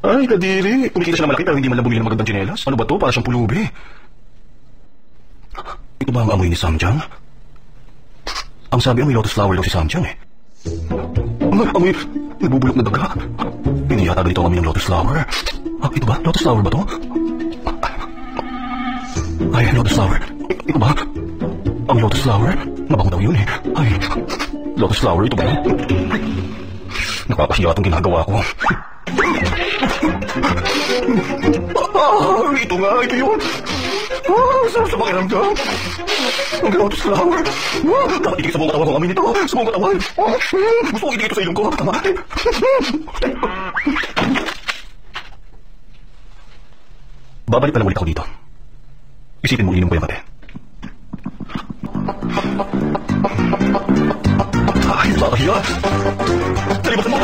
Ay, kadiri. Kumikita siya ng malaki pero hindi man lang bumili ng magandang tsinelas. Ano ba to? Para siyang pulubi. Ito ba ang amoy ni Samjang? Ang sabi amoy lotus flower daw si Samjang eh. Amoy, nagbubulok na daga. Hindi yata ganito ang amoy ng lotus flower. Ito ba? Lotus flower ba to? Ay, lotus flower. Ito ba? Ang lotus flower? Mabango daw yun eh. Ay, lotus flower, ito ba yun? Nakakasiya itong ginagawa ko. Ito nga, ito yun. Sarap sa pakiramdam. Ang lotus flower. Dapat ikik sa buong katawan ko amin ito. Sa buong katawan. Gusto ko ikik ito sa ilong ko. Tama. Babalik pa lang ulit ako dito. Isipin mo inom ko yung kape. Ay, nakakahiya. Talibasan mo.